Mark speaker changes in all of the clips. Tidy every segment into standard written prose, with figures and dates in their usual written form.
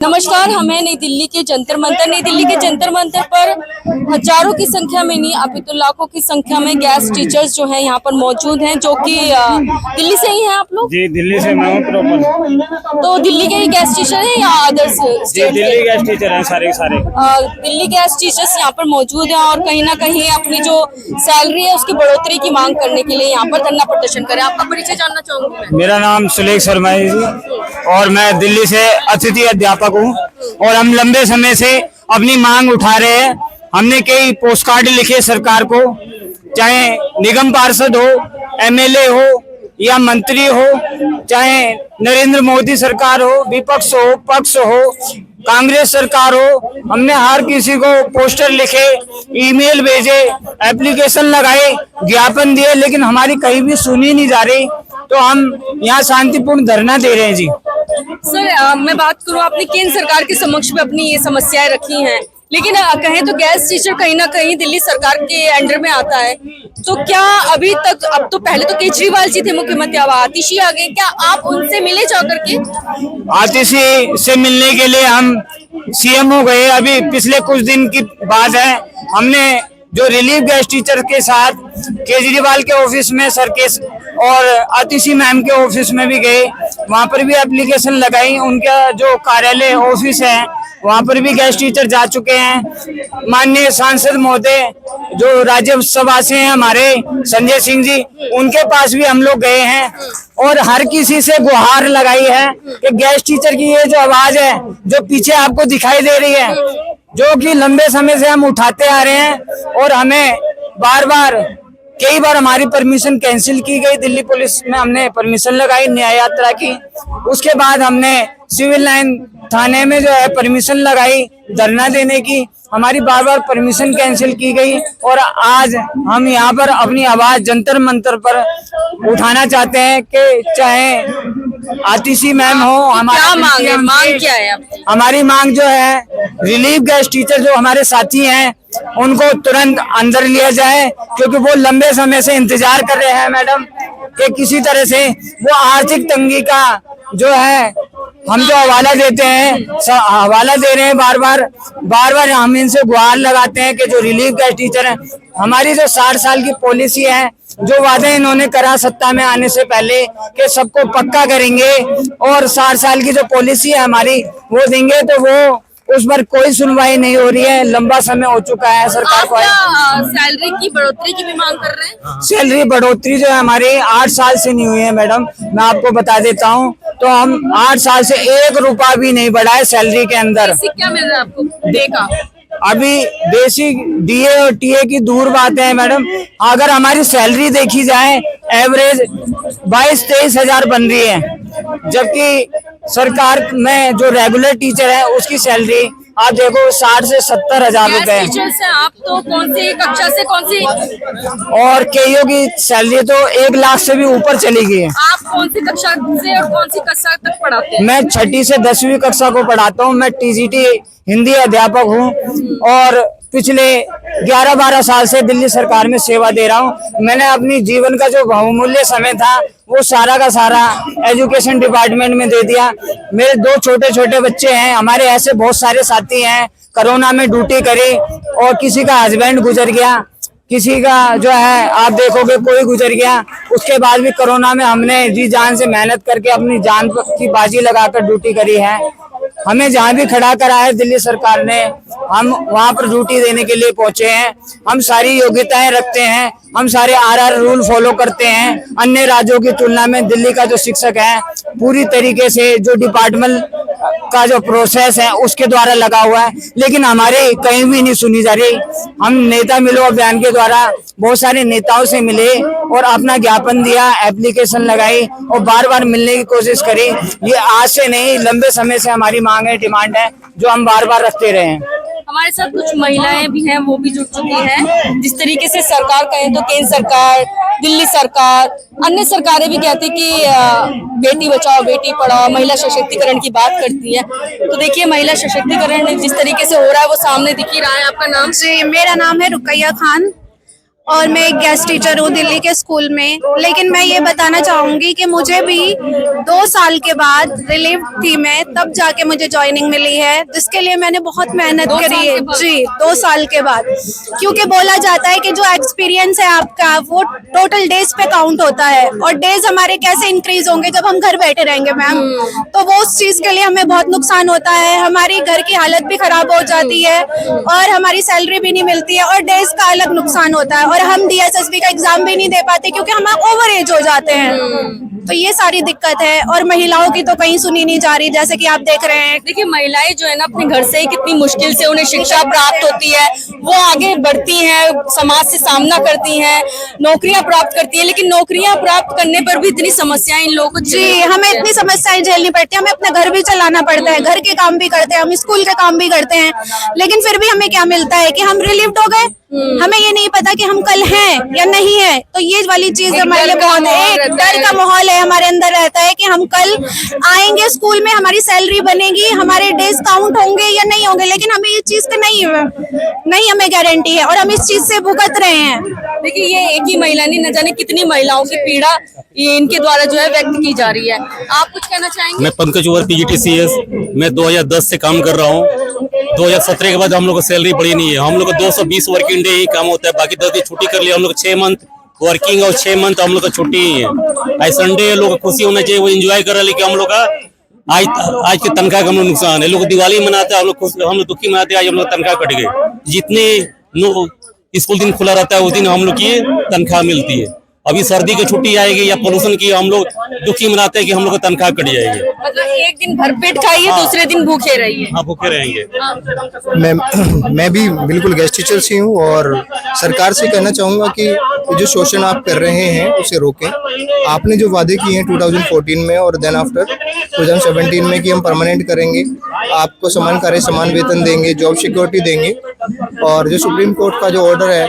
Speaker 1: नमस्कार, हम हैं नई दिल्ली के जंतर मंतर। नई दिल्ली के जंतर मंतर पर हजारों की संख्या में नहीं अपितु लाखों की संख्या में गैस टीचर्स जो हैं यहाँ पर मौजूद हैं, जो कि दिल्ली से ही हैं आप लोग?
Speaker 2: जी, दिल्ली से मैं हूँ प्रॉपर।
Speaker 1: तो दिल्ली के ही गैस टीचर हैं या others state?
Speaker 2: Delhi gas teacher हैं सारे
Speaker 1: दिल्ली गैस टीचर्स यहाँ पर मौजूद हैं और कहीं ना कहीं अपनी जो सैलरी है उसकी बढ़ोतरी की मांग करने के लिए यहाँ पर धरना प्रदर्शन करें। आपका परिचय जानना चाहूंगी।
Speaker 2: मेरा नाम सुलेख शर्मा है जी और मैं दिल्ली से अतिथि अध्यापक हूँ और हम लंबे समय से अपनी मांग उठा रहे हैं। हमने कई पोस्ट कार्ड लिखे सरकार को, चाहे निगम पार्षद हो, एमएलए हो या मंत्री हो, चाहे नरेंद्र मोदी सरकार हो, विपक्ष हो, पक्ष हो, कांग्रेस सरकार हो, हमने हर किसी को पोस्टर लिखे, ईमेल भेजे, एप्लीकेशन लगाए, ज्ञापन दिए, लेकिन हमारी कहीं भी सुनी नहीं जा रही। तो हम यहाँ शांतिपूर्ण धरना दे रहे हैं जी।
Speaker 1: सर, मैं बात करूँ, आपने केंद्र सरकार के समक्ष में अपनी ये समस्याएं रखी हैं, लेकिन कहें तो गैस टीचर कहीं ना कहीं दिल्ली सरकार के अंडर में आता है। तो क्या अभी तक, अब तो पहले तो केजरीवाल जी थे मुख्यमंत्री, अब आतिशी आ गए, क्या आप उनसे मिले जा करके?
Speaker 2: आतिशी से मिलने के लिए हम सीएम हो गए, अभी पिछले कुछ दिन की बात है। हमने जो रिलीफ गैस टीचर के साथ केजरीवाल के ऑफिस में सर के और आतिशी मैम के ऑफिस में भी गए, वहां पर भी एप्लीकेशन लगाई। उनका जो कार्यालय ऑफिस है वहां पर भी गैस टीचर जा चुके हैं। माननीय सांसद महोदय जो राज्यसभा से हैं हमारे संजय सिंह जी, उनके पास भी हम लोग गए हैं और हर किसी से गुहार लगाई है कि गैस टीचर की ये जो आवाज है जो पीछे आपको दिखाई दे रही है, जो कि लंबे समय से हम उठाते आ रहे हैं और हमें बार बार कई बार हमारी परमिशन कैंसिल की गई। दिल्ली पुलिस में हमने परमिशन लगाई न्याय यात्रा की, उसके बाद हमने सिविल लाइन थाने में जो है परमिशन लगाई धरना देने की, हमारी बार बार परमिशन कैंसिल की गई और आज हम यहाँ पर अपनी आवाज जंतर मंतर पर उठाना चाहते हैं कि चाहे आतिशी मैम हो, हमारी
Speaker 1: मांग क्या है?
Speaker 2: हमारी मांग जो है रिलीफ गैस टीचर जो हमारे साथी हैं उनको तुरंत अंदर लिया जाए, क्योंकि वो लंबे समय से इंतजार कर रहे हैं मैडम कि किसी तरह से वो आर्थिक तंगी का जो है हम जो हवाला देते हैं, हवाला दे रहे हैं बार बार हम इनसे गुहार लगाते हैं कि जो रिलीफ गैस टीचर है, हमारी जो 60 साल की पॉलिसी है, जो वादे इन्होंने करा सत्ता में आने से पहले कि सबको पक्का करेंगे और 60 साल की जो पॉलिसी है हमारी वो देंगे, तो वो उस पर कोई सुनवाई नहीं हो रही है। लंबा समय हो चुका है सरकार को।
Speaker 1: सैलरी की बढ़ोतरी की भी मांग कर रहे हैं?
Speaker 2: सैलरी बढ़ोतरी जो है हमारी 8 साल से नहीं हुई है मैडम, मैं आपको बता देता हूँ। तो हम 8 साल से 1 रुपया भी नहीं बढ़ा है सैलरी के अंदर।
Speaker 1: क्या मिल रहा है आपको देखा?
Speaker 2: अभी बेसिक डीए और टीए की दूर बात है मैडम, अगर हमारी सैलरी देखी जाए एवरेज 22-23 हजार बन रही है, जबकि सरकार में जो रेगुलर टीचर है उसकी सैलरी आप देखो 60 से 70 हजार रुपए है।
Speaker 1: आप तो कौन सी कक्षा से कौन सी?
Speaker 2: और केईओ की सैलरी तो 1 लाख से भी ऊपर चली गई है।
Speaker 1: आप कौन सी कक्षा से और कौन सी कक्षा तक पढ़ाते हैं?
Speaker 2: मैं 6ठी से 10वीं कक्षा को पढ़ाता हूँ। मैं टीजीटी हिंदी अध्यापक हूँ और पिछले 11-12 साल से दिल्ली सरकार में सेवा दे रहा हूँ। मैंने अपनी जीवन का जो बहुमूल्य समय था वो सारा का सारा एजुकेशन डिपार्टमेंट में दे दिया। मेरे 2 छोटे छोटे बच्चे हैं, हमारे ऐसे बहुत सारे साथी हैं। कोरोना में ड्यूटी करी और किसी का हस्बैंड गुजर गया, किसी का जो है आप देखोगे कोई गुजर गया। उसके बाद भी कोरोना में हमने जी जान से मेहनत करके अपनी जान की बाजी लगाकर ड्यूटी करी है। हमें जहाँ भी खड़ा करा है दिल्ली सरकार ने, हम वहाँ पर ड्यूटी देने के लिए पहुंचे हैं। हम सारी योग्यताएं रखते हैं, हम सारे आरआर रूल फॉलो करते हैं। अन्य राज्यों की तुलना में दिल्ली का जो शिक्षक है पूरी तरीके से जो डिपार्टमेंट का जो प्रोसेस है उसके द्वारा लगा हुआ है, लेकिन हमारे कहीं भी नहीं सुनी जा रही। हम नेता मिलो अभियान के द्वारा बहुत सारे नेताओं से मिले और अपना ज्ञापन दिया, एप्लीकेशन लगाई और बार बार मिलने की कोशिश करी। ये आज से नहीं, लंबे समय से हमारी मांग है, डिमांड है, जो हम बार बार रखते रहे हैं।
Speaker 1: हमारे साथ कुछ महिलाएं भी हैं, वो भी जुड़ चुकी हैं। जिस तरीके से सरकार कहें तो केंद्र सरकार, दिल्ली सरकार, अन्य सरकारें भी कहती कि बेटी बचाओ बेटी पढ़ाओ, महिला सशक्तिकरण की बात करती है। तो देखिए महिला सशक्तिकरण जिस तरीके से हो रहा है वो सामने दिख ही रहा है। आपका नाम?
Speaker 3: जी, मेरा नाम है रुकैया खान और मैं एक गेस्ट टीचर हूँ दिल्ली के स्कूल में। लेकिन मैं ये बताना चाहूंगी कि मुझे भी 2 साल के बाद रिलीव थी मैं, तब जाके मुझे ज्वाइनिंग मिली है, जिसके लिए मैंने बहुत मेहनत करी है जी। 2 साल के बाद, क्योंकि बोला जाता है कि जो एक्सपीरियंस है आपका वो टोटल डेज पे काउंट होता है, और डेज हमारे कैसे इंक्रीज होंगे जब हम घर बैठे रहेंगे मैम। तो वो उस चीज के लिए हमें बहुत नुकसान होता है, हमारी घर की हालत भी खराब हो जाती है और हमारी सैलरी भी नहीं मिलती है, और डेज का अलग नुकसान होता है, और हम DSSB का एग्जाम भी नहीं दे पाते क्योंकि हम ओवर एज हो जाते हैं। तो ये सारी दिक्कत है, और महिलाओं की तो कहीं सुनी नहीं जा रही, जैसे कि आप देख रहे हैं।
Speaker 1: देखिए महिलाएं जो है ना अपने घर से ही कितनी मुश्किल से उन्हें शिक्षा प्राप्त होती है, वो आगे बढ़ती हैं, समाज से सामना करती हैं, नौकरियां प्राप्त करती है, लेकिन नौकरियां प्राप्त करने पर भी इतनी समस्याएं इन लोगों को
Speaker 3: जी, हमें इतनी समस्याएं झेलनी पड़ती है, हमें अपना घर भी चलाना पड़ता है, घर के काम भी करते हैं, हम स्कूल के काम भी करते हैं, लेकिन फिर भी हमें क्या मिलता है कि हम रिलीव्ड हो गए। हमें ये नहीं पता कि हम कल हैं या नहीं है। तो ये वाली चीज हमारे लिए बहुत एक डर का माहौल है हमारे अंदर रहता है कि हम कल आएंगे स्कूल में, हमारी सैलरी बनेगी, हमारे डेज काउंट होंगे या नहीं होंगे, लेकिन हमें ये चीज का नहीं हमें गारंटी है, और हम इस चीज से भुगत रहे हैं।
Speaker 1: देखिए ये एक ही महिला नहीं, न जाने कितनी महिलाओं की पीड़ा ये इनके द्वारा जो है व्यक्त की जा रही है। आप कुछ कहना चाहेंगे?
Speaker 4: मैं पंकज ओवर PGTCS, मैं 2010 से काम कर रहा हूँ। 2017 के बाद हम लोग को सैलरी बढ़ी नहीं है। हम लोग को 220 वर्किंग डे ही काम होता है, बाकी 10 दिन छुट्टी कर लिया। हम लोग 6 मंथ वर्किंग और 6 मंथ हम लोग का छुट्टी ही है। आज संडे लोग को खुशी होना चाहिए, वो एंजॉय कर रहे हैं, लेकिन हम लोग का आज के तनख्वाह का हम लोग नुकसान है। लोग दिवाली मनाते हैं, हम लोग दुखी मनाते हैं, आज हम लोग तनख्वाह कट गई। जितने स्कूल दिन खुला रहता है उस दिन हम लोग की तनख्वाह मिलती है। अभी सर्दी की छुट्टी आएगी या पोल्यूशन की, हम लोग दुखी मनाते हैं कि हम लोग का तनख्वाह कट जाएगी।
Speaker 1: मतलब एक दिन भरपेट खाइए, दूसरे दिन भूखे रहिए।
Speaker 4: हाँ, भूखे रहेंगे।
Speaker 5: मैं भी बिल्कुल गेस्ट टीचर से हूँ, और सरकार से कहना चाहूँगा कि जो शोषण आप कर रहे हैं उसे रोकें। आपने जो वादे किए हैं 2014 में और देन आफ्टर 2017 में कि हम परमानेंट करेंगे, आपको समान कार्य समान वेतन देंगे, जॉब सिक्योरिटी देंगे, और जो सुप्रीम कोर्ट का जो ऑर्डर है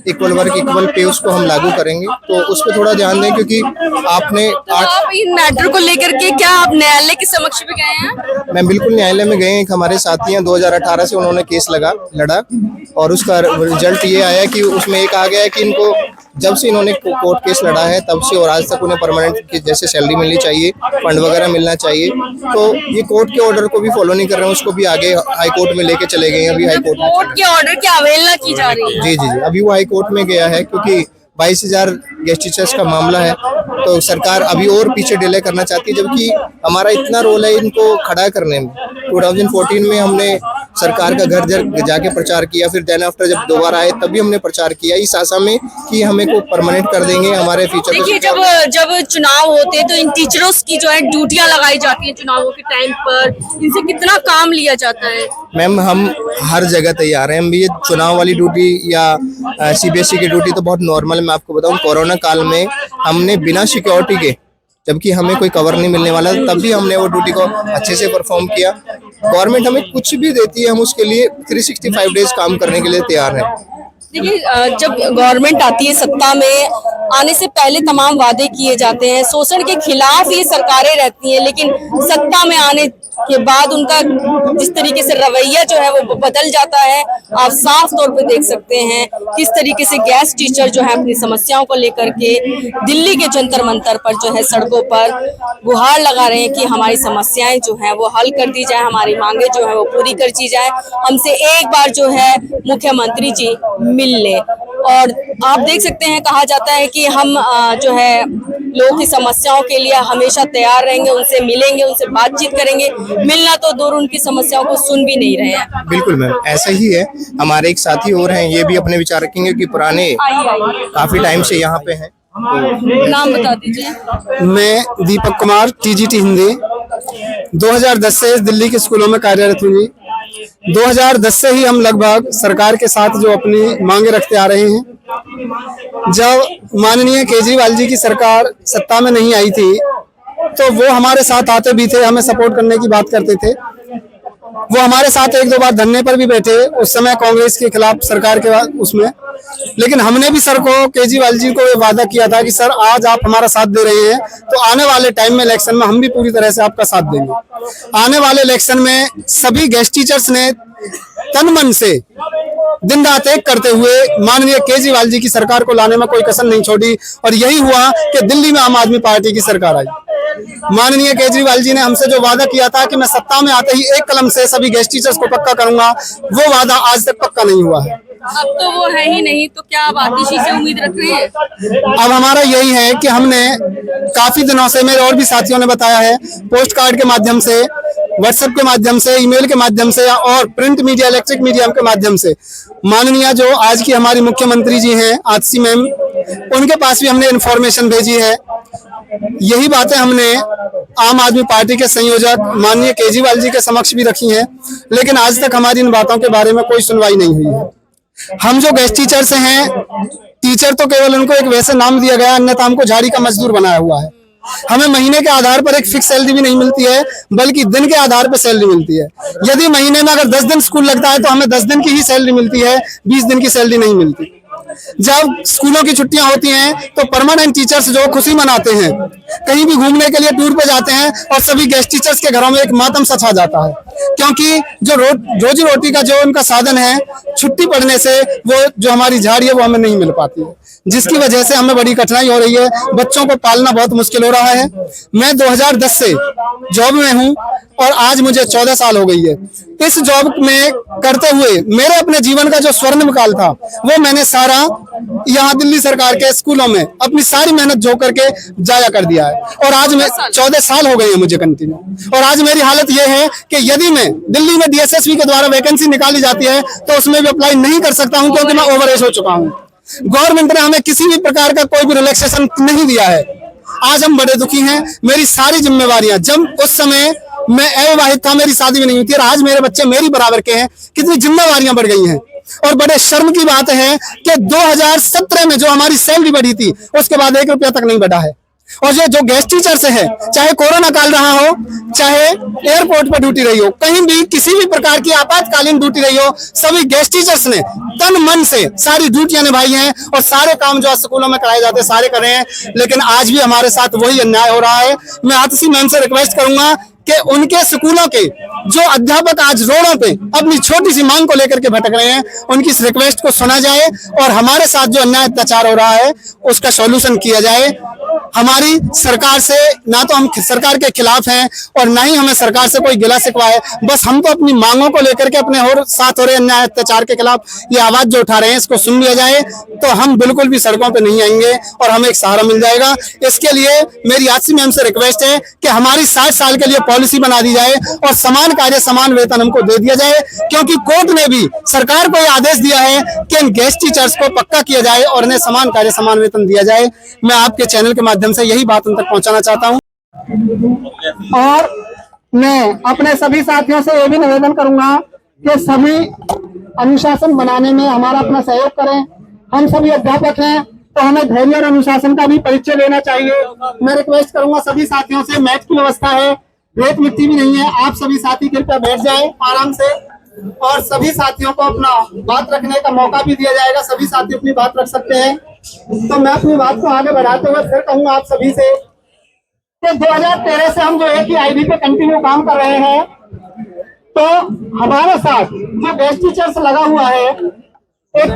Speaker 5: इक्वल वर्क इक्वल पे उसको हम लागू करेंगे। तो उस पर थोड़ा ध्यान दें, क्योंकि आपने
Speaker 1: आप इन मैटर को लेकर के क्या आप न्यायालय के समक्ष भी गए हैं?
Speaker 5: मैं बिल्कुल न्यायालय में गए। एक हमारे साथी हैं, 2018 से उन्होंने केस लड़ा, और उसका रिजल्ट ये आया कि उसमें एक आ गया है कि इनको जब से इन्होंने कोर्ट केस लड़ा है तब से और आज तक उन्हें परमानेंट जैसे सैलरी मिलनी चाहिए, फंड वगैरह मिलना चाहिए। तो ये कोर्ट के ऑर्डर को भी फॉलो नहीं कर रहे हैं, उसको भी आगे हाई कोर्ट में लेके चले गए हैं। अभी हाई कोर्ट
Speaker 1: के ऑर्डर की अवहेलना की जा रही है।
Speaker 5: जी, अभी वो हाई कोर्ट में गया है, क्योंकि 22,000 गेस्ट टीचर्स का मामला है। तो सरकार अभी और पीछे डिले करना चाहती है, जबकि हमारा इतना रोल है इनको खड़ा करने में। 2014 में हमने सरकार का घर जाके प्रचार किया, फिर देन आफ्टर जब दोबारा आए तब भी हमने प्रचार किया इस आशा में कि हमें को परमानेंट कर देंगे हमारे फ्यूचर।
Speaker 1: देखिए जब चुनाव होते हैं तो इन टीचरों की जो है ड्यूटियां लगाई जाती हैं चुनावों के टाइम पर, इनसे कितना काम लिया जाता है?
Speaker 5: मैम हम हर जगह तैयार हैं। हम भी ये चुनाव वाली ड्यूटी या CBSE की ड्यूटी तो बहुत नॉर्मल। मैं आपको बताऊं, कोरोना काल में हमने बिना सिक्योरिटी के, जबकि हमें कोई कवर नहीं मिलने वाला, तब भी हमने वो ड्यूटी को अच्छे से परफॉर्म किया। गवर्नमेंट हमें कुछ भी देती है, हम उसके लिए 365 डेज काम करने के लिए तैयार हैं।
Speaker 1: देखिए जब गवर्नमेंट आती है सत्ता में, आने से पहले तमाम वादे किए जाते हैं, शोषण के खिलाफ ये सरकारें रहती हैं, लेकिन सत्ता में आने के बाद उनका जिस तरीके से रवैया जो है वो बदल जाता है, आप साफ तौर पे देख सकते हैं किस तरीके से गैस टीचर जो है अपनी समस्याओं को लेकर के दिल्ली के जंतर मंतर पर जो है सड़कों पर गुहार लगा रहे हैं कि हमारी समस्याएं जो है वो हल कर दी जाए, हमारी मांगे जो है वो पूरी कर दी जाए, हमसे एक बार जो है मुख्यमंत्री जी मिल ले। और आप देख सकते हैं, कहा जाता है कि हम जो है लोगों की समस्याओं के लिए हमेशा तैयार रहेंगे, उनसे मिलेंगे, उनसे बातचीत करेंगे, मिलना तो दूर उनकी समस्याओं को सुन भी नहीं रहे हैं।
Speaker 5: बिल्कुल मैम, ऐसा ही है। हमारे एक साथी और हैं, ये भी अपने विचार रखेंगे कि पुराने काफी टाइम से यहाँ पे हैं।
Speaker 1: नाम बता दीजिए।
Speaker 6: मैं दीपक कुमार, TGT हिंदी। 2010 से दिल्ली के स्कूलों में कार्यरत हूँ जी। 2010 से ही हम लगभग सरकार के साथ जो अपनी मांगे रखते आ रहे हैं। जब माननीय केजरीवाल जी की सरकार सत्ता में नहीं आई थी तो वो हमारे साथ आते भी थे, हमें सपोर्ट करने की बात करते थे। वो हमारे साथ 1-2 बार धरने पर भी बैठे, उस समय कांग्रेस के खिलाफ सरकार के उसमें। लेकिन हमने भी सर को, केजरीवाल जी को ये वादा किया था कि सर आज आप हमारा साथ दे रहे हैं तो आने वाले टाइम में इलेक्शन में हम भी पूरी तरह से आपका साथ देंगे। आने वाले इलेक्शन में सभी गेस्ट टीचर्स ने तन मन से दिन रात एक करते हुए माननीय केजरीवाल जी की सरकार को लाने में कोई कसर नहीं छोड़ी और यही हुआ कि दिल्ली में आम आदमी पार्टी की सरकार आई। माननीय केजरीवाल जी ने हमसे जो वादा किया था कि मैं सत्ता में आते ही एक कलम से सभी गेस्ट टीचर्स को पक्का करूंगा, वो वादा आज तक पक्का नहीं हुआ है।
Speaker 1: अब तो वो है ही नहीं, तो क्या आप आतिशी से उम्मीद रख रहे हैं?
Speaker 6: अब हमारा यही है कि हमने काफी दिनों से, मेरे और भी साथियों ने बताया है, पोस्ट कार्ड के माध्यम से, व्हाट्सएप के माध्यम से, ईमेल के माध्यम से और प्रिंट मीडिया, इलेक्ट्रिक मीडिया के माध्यम से माननीय जो आज की हमारी मुख्यमंत्री जी हैं आतिशी मैम, उनके पास भी हमने इन्फॉर्मेशन भेजी है। यही बातें हमने आम आदमी पार्टी के संयोजक माननीय केजरीवाल जी के समक्ष भी रखी हैं, लेकिन आज तक हमारी इन बातों के बारे में कोई सुनवाई नहीं हुई है। हम जो गेस्ट टीचर्स हैं, टीचर तो केवल उनको एक वैसे नाम दिया गया, अन्यथा हमको झाड़ी का मजदूर बनाया हुआ है। हमें महीने के आधार पर एक फिक्स सैलरी भी नहीं मिलती है, बल्कि दिन के आधार पर सैलरी मिलती है। यदि महीने में अगर 10 दिन स्कूल लगता है तो हमें 10 दिन की ही सैलरी मिलती है, 20 दिन की सैलरी नहीं मिलती। जब स्कूलों की छुट्टियां होती हैं तो परमानेंट टीचर्स जो खुशी मनाते हैं, कहीं भी घूमने के लिए टूर पे जाते हैं और सभी गेस्ट टीचर्स के घरों में एक मातम सा छा जाता है, क्योंकि जो रोजी रोटी का जो उनका साधन है, छुट्टी पड़ने से वो जो हमारी झाड़ी है वो हमें नहीं मिल पाती है, जिसकी वजह से हमें बड़ी कठिनाई हो रही है। बच्चों को पालना बहुत मुश्किल हो रहा है। मैं 2010 से जॉब में हूँ और आज मुझे 14 साल हो गई है। इस जॉब में करते हुए मेरे अपने जीवन का जो स्वर्णिम काल था वो मैंने सारा यहाँ दिल्ली सरकार के स्कूलों में अपनी सारी मेहनत झोंक करके जाया कर दिया है। और आज मैं 14 साल हो गए हैं मुझे कंटिन्यू, और आज मेरी हालत ये है कि यदि मैं दिल्ली में DSSP के द्वारा वैकेंसी निकाली जाती है तो उसमें भी अप्लाई नहीं कर सकता हूँ, क्योंकि मैं ओवर एज हो चुका हूँ। गवर्नमेंट ने हमें किसी भी प्रकार का कोई भी रिलैक्सेशन नहीं दिया है। आज हम बड़े दुखी हैं। मेरी सारी जिम्मेवारियां, जब उस समय मैं अविवाहित था, मेरी शादी भी नहीं हुई थी, और आज मेरे बच्चे मेरी बराबर के हैं, कितनी जिम्मेवारियां बढ़ गई हैं। और बड़े शर्म की बात है कि 2017 में जो हमारी सैलरी बढ़ी थी उसके बाद 1 रुपया तक नहीं बढ़ा है। और ये जो गेस्ट टीचर से है, चाहे कोरोना काल रहा हो, चाहे एयरपोर्ट पर ड्यूटी रही हो, कहीं भी किसी भी प्रकार की आपातकालीन ड्यूटी रही हो, सभी गेस्ट टीचर्स ने तन मन से सारी ड्यूटियां निभाई हैं और सारे काम जो स्कूलों में कराए जाते हैं सारे कर रहे हैं। लेकिन आज भी हमारे साथ वही अन्याय हो रहा है। मैं आतिशी मैम से रिक्वेस्ट करूंगा कि उनके स्कूलों के जो अध्यापक आज रोडों पे अपनी छोटी सी मांग को लेकर के भटक रहे हैं, उनकी इस रिक्वेस्ट को सुना जाए और हमारे साथ जो अन्याय अत्याचार हो रहा है उसका सॉल्यूशन किया जाए। हमारी सरकार से ना तो हम सरकार के खिलाफ हैं और ना ही हमें सरकार से कोई गिला शिकवा है, बस हम तो अपनी मांगों को लेकर के अपने और साथ हो रहे अन्याय अत्याचार के खिलाफ ये आवाज जो उठा रहे हैं इसको सुन लिया जाए तो हम बिल्कुल भी सड़कों पे नहीं आएंगे और हमें एक सहारा मिल जाएगा। इसके लिए मेरी आतिशी मैम से रिक्वेस्ट है कि हमारी 60 साल के लिए पॉलिसी बना दी जाए और समान कार्य समान वेतन हमको दे दिया जाए, क्योंकि कोर्ट ने भी सरकार को यह आदेश दिया है कि इन गेस्ट टीचर्स को पक्का किया जाए और इन्हें समान कार्य समान वेतन दिया जाए। मैं आपके चैनल के माध्यम से यही बात उन तक पहुंचाना चाहता हूं।
Speaker 7: और मैं अपने सभी साथियों से यह भी निवेदन करूंगा कि सभी अनुशासन बनाने में हमारा अपना सहयोग करें। हम सभी अध्यापक हैं तो हमें धैर्य और अनुशासन का भी परिचय लेना चाहिए। मैं रिक्वेस्ट करूंगा सभी साथियों से, मैच की व्यवस्था है, रेत मिट्टी भी नहीं है, आप सभी साथी कृपया बैठ जाएं आराम से और सभी साथियों को अपना बात रखने का मौका भी दिया जाएगा। सभी साथी अपनी बात रख सकते हैं। तो मैं अपनी बात को आगे बढ़ाते हुए फिर कहूंगा आप सभी से कि 2013 से हम जो एक ही आईडी पे कंटिन्यू काम कर रहे हैं, तो हमारे साथ जो गेस्ट टीचर्स लगा हुआ है, एक